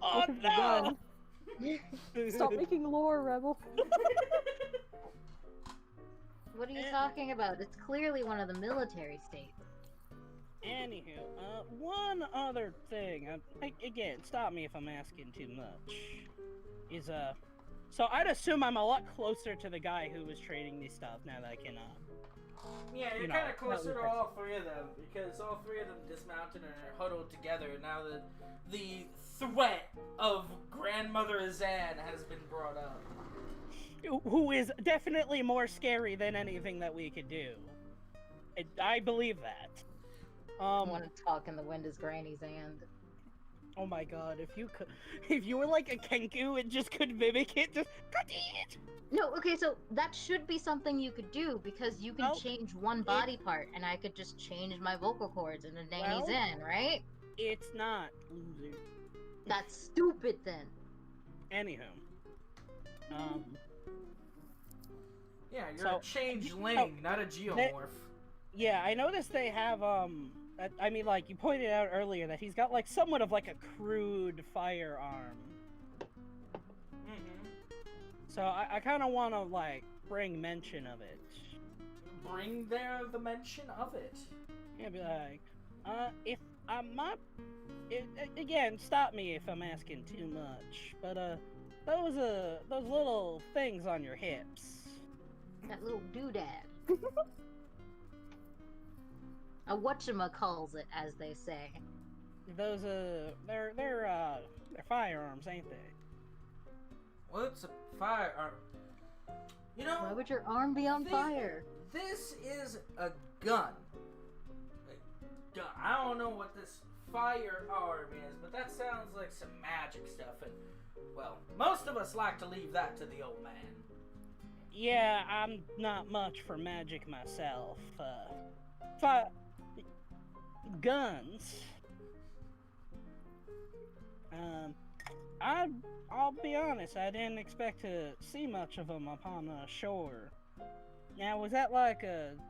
Oh What have you no! done? Stop making lore, Rebel. What are you talking about? It's clearly one of the military states. Anywho, one other thing. Again, stop me if I'm asking too much. Is so I'd assume I'm a lot closer to the guy who was trading these stuff now that I can. Yeah, you're kind of closer to all three of them, because all three of them dismounted and are huddled together now that the threat of Grandmother Azan has been brought up. Who is definitely more scary than anything that we could do. I believe that. I want to talk in the wind as Granny's hand. Oh my god, if you were like a Kenku and just could mimic it, just God damn it! No, okay, so that should be something you could do because you can Well, change one body part, and I could just change my vocal cords into Danny's Well- in, right? It's not, loser. That's stupid then. Anywho. Yeah, you're So- a changeling, not a geomorph. Yeah, I noticed they have, I mean, like, you pointed out earlier that he's got, like, somewhat of, like, a crude firearm. Mm-hmm. So I kind of want to, like, bring mention of it. Bring there the mention of it. Yeah, be like, if I'm not... again, stop me if I'm asking too much, but, those little things on your hips. That little doodad. A whatchamacalls-it, as they say. Those, they're firearms, ain't they? What's a firearm? You know, Why would your arm be on fire? this is a gun. A gun. I don't know what this firearm is, but that sounds like some magic stuff, and, well, most of us like to leave that to the old man. Yeah, I'm not much for magic myself. Guns. I'll be honest, I didn't expect to see much of them upon shore. Now, was that like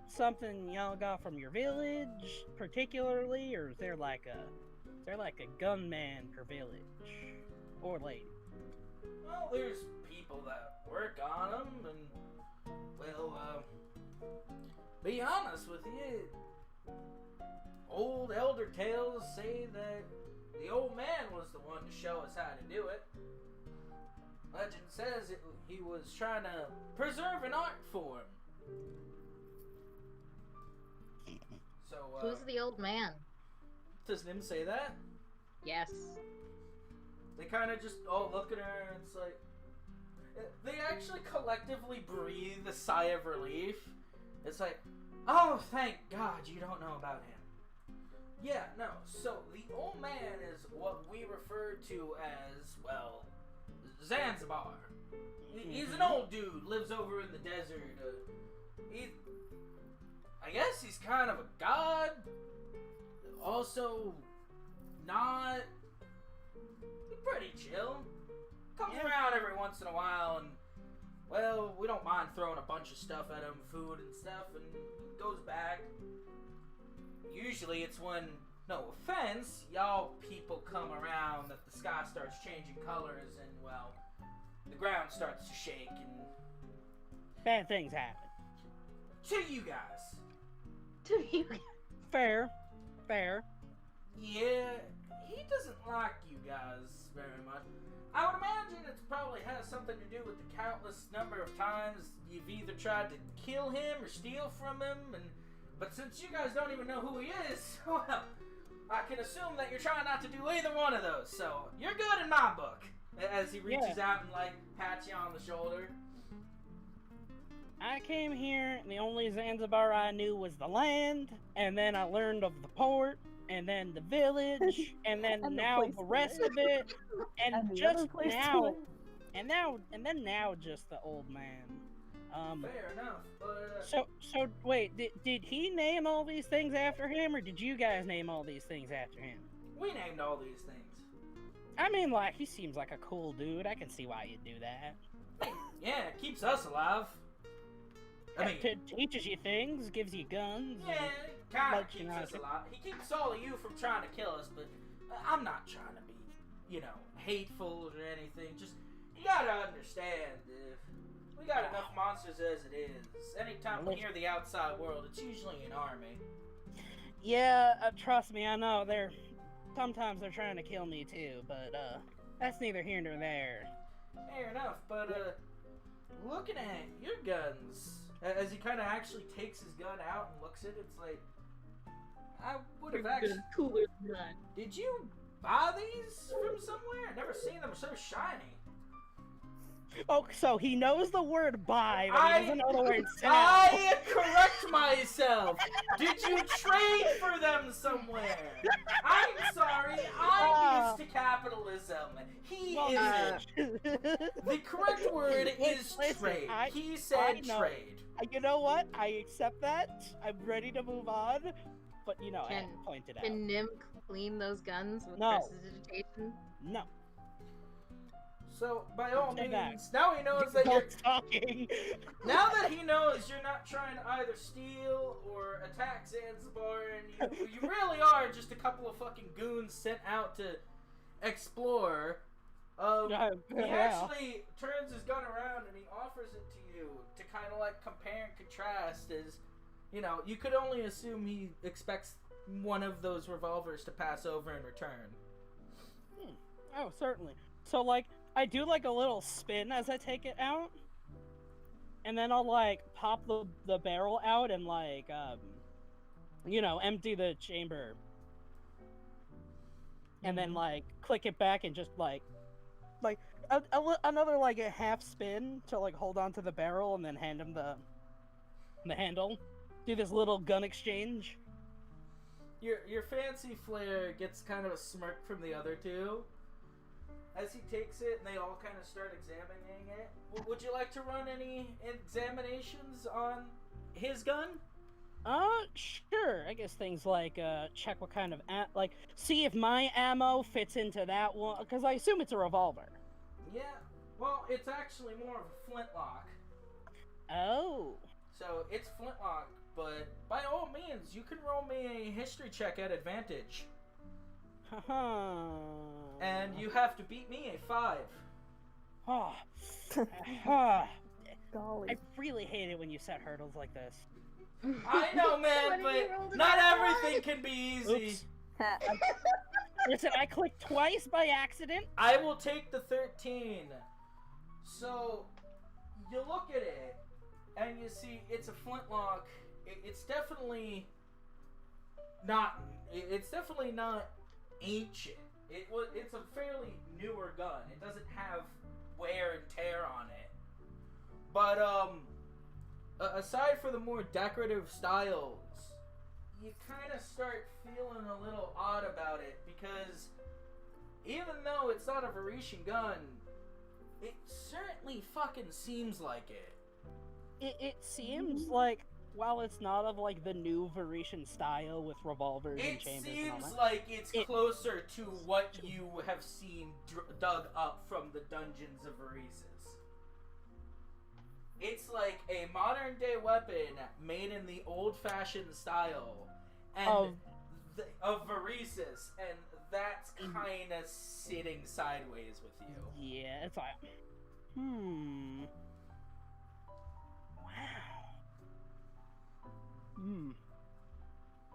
something y'all got from your village, particularly, or is there like a gunman per village or lady? Well, there's people that work on them, and, well, be honest with you, old elder tales say that the old man was the one to show us how to do it. Legend says he was trying to preserve an art form. So, Who's the old man? does Nim say that? Yes. They kind of just all look at her, and it's like... They actually collectively breathe a sigh of relief. It's like, oh, thank God you don't know about him. Yeah, no, so the old man is what we refer to as, well, Zanzibar. He's an old dude, lives over in the desert. I guess he's kind of a god. Also, not... He's pretty chill. Comes around every once in a while, and, well, we don't mind throwing a bunch of stuff at him, food and stuff, and he goes back. Usually it's when, no offense, y'all people come around that the sky starts changing colors and, well, the ground starts to shake and... Bad things happen. To you guys. To you. Fair. Yeah, he doesn't like you guys very much. I would imagine it probably has something to do with the countless number of times you've either tried to kill him or steal from him, but since you guys don't even know who he is, well, I can assume that you're trying not to do either one of those, so you're good in my book. As he reaches out and, like, pats you on the shoulder. I came here, and the only Zanzibar I knew was the land, and then I learned of the port, and then the village, and then And the now place the to rest live. of it, and And the just other place to now, live. and then now just the old man. Fair enough, but So wait, did he name all these things after him, or did you guys name all these things after him? we named all these things. I mean, like, he seems like a cool dude. I can see why you'd do that. Yeah, it keeps us alive. I mean, Teaches you things, gives you guns. yeah, it kind of Like, you keeps know, us alive. He keeps all of you from trying to kill us, but I'm not trying to be, hateful or anything. Just, you gotta understand, we got enough monsters as it is. Anytime we hear the outside world, it's usually an army. Yeah, trust me, I know. Sometimes they're trying to kill me too, but that's neither here nor there. Fair enough, but looking at your guns, as he kind of actually takes his gun out and looks at it, it's like, I would have actually... cooler than that. Did you buy these from somewhere? I've never seen them so shiny. Oh, so he knows the word buy, but he doesn't know the word sell. I correct myself. Did you trade for them somewhere? I'm sorry. I'm used to capitalism. He isn't. The correct word is Listen, trade. He I said know. trade. You know what? I accept that. I'm ready to move on. But, I had to point it out. Can Nim clean those guns with No. prestidigitation? No. So, by all Say that. means, now he knows that you're... talking. Now that he knows you're not trying to either steal or attack Zanzibar, and you really are just a couple of fucking goons sent out to explore, he actually turns his gun around and he offers it to you to kind of like compare and contrast as, you could only assume he expects one of those revolvers to pass over in return. Oh, certainly. So, I do, a little spin as I take it out. And then I'll, pop the barrel out and, empty the chamber. And then, click it back and just, another, a half spin to, hold on to the barrel and then hand him the handle. Do this little gun exchange. Your fancy flare gets kind of a smirk from the other two as he takes it, and they all kind of start examining it. Would you like to run any examinations on his gun? Sure. I guess things like check what kind of see if my ammo fits into that one, because I assume it's a revolver. Yeah. Well, it's actually more of a flintlock. Oh. So it's flintlock, but by all means, you can roll me a history check at advantage. And you have to beat me a 5. Golly. I really hate it when you set hurdles like this. I know, man, but not everything can be easy. Oops. Listen, I clicked twice by accident. I will take the 13. So, you look at it, and you see it's a flintlock. It's definitely not ancient. It's a fairly newer gun. It doesn't have wear and tear on it. But aside for the more decorative styles, you kind of start feeling a little odd about it, because even though it's not a Varetian gun, it certainly fucking seems like it. It seems like, while it's not of the new Varetian style with revolvers and chambers and all It seems that, like it's closer to what you have seen dug up from the dungeons of Varesis. It's like a modern day weapon made in the old-fashioned style and of Varesis, and that's kind of sitting sideways with you. Yeah, it's like,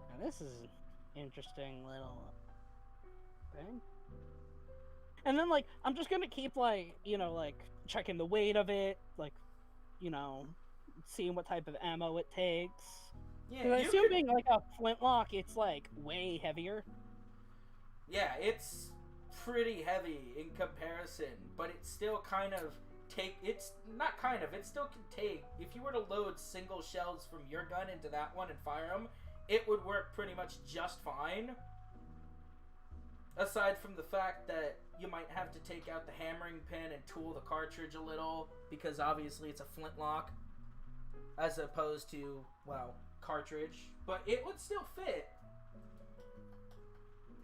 Now this is an interesting little thing. And then, I'm just gonna keep, checking the weight of it, seeing what type of ammo it takes. Yeah, Because assuming, a flintlock, it's, way heavier. Yeah, it's pretty heavy in comparison, but it still kind of it still can take, if you were to load single shells from your gun into that one and fire them, it would work pretty much just fine. aside from the fact that you might have to take out the hammering pin and tool the cartridge a little, because obviously it's a flintlock, as opposed to, well, cartridge. But it would still fit.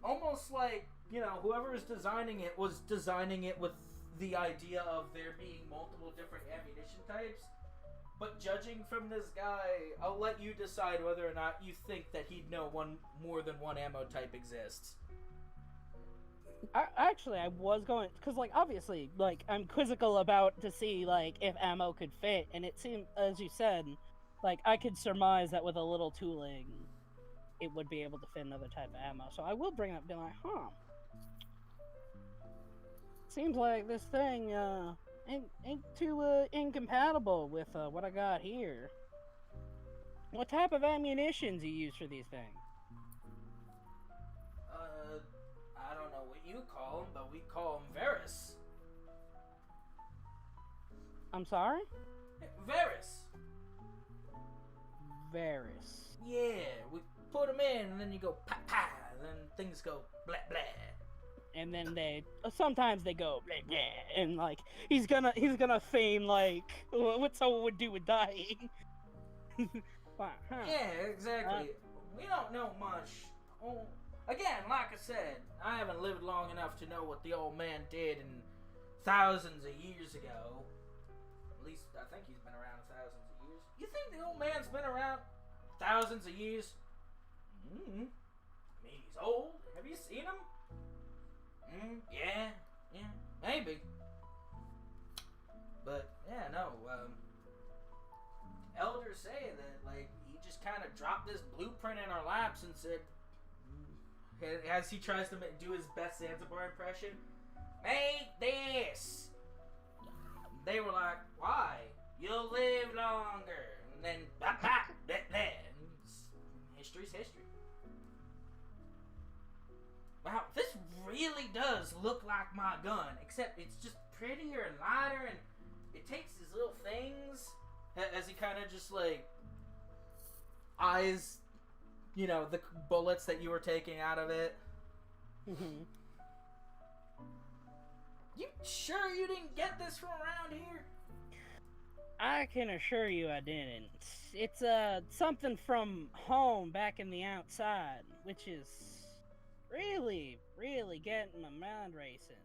Almost like, you know, whoever is designing it was designing it with the idea of there being multiple different ammunition types. But judging from this guy, I'll let you decide whether or not you think that he'd know more than one ammo type exists. I was going, because, like, obviously, like, I'm quizzical about to see, like, if ammo could fit, and it seemed, as you said, like, I could surmise that with a little tooling, it would be able to fit another type of ammo. So I will bring it up and be like, seems like this thing, ain't too, incompatible with, what I got here. What type of ammunition do you use for these things? I don't know what you call them, but we call them Varus. I'm sorry? Varus. Varus. Yeah, we put them in, and then you go pa pa, and then things go blah blah. And then sometimes they go blah blah, and like he's gonna feign like what someone would do with dying. Wow, huh. Yeah, exactly. We don't know much. Oh, again, like I said, I haven't lived long enough to know what the old man did in thousands of years ago. At least I think he's been around thousands of years. You think the old man's been around thousands of years? I mean, he's old. Have you seen him? Yeah, maybe. But yeah, no. Elders say that like he just kind of dropped this blueprint in our laps and said, as he tries to do his best Zanzibar impression, "Make this." They were like, "Why? You'll live longer." And then, blah, blah, blah, blah. History's history. Wow, this really does look like my gun, except it's just prettier and lighter, and it takes these little things, as he kind of just, like, eyes, you know, the bullets that you were taking out of it. Mm-hmm. You sure you didn't get this from around here? I can assure you I didn't. It's something from home back in the outside, which is really, really getting my mind racing.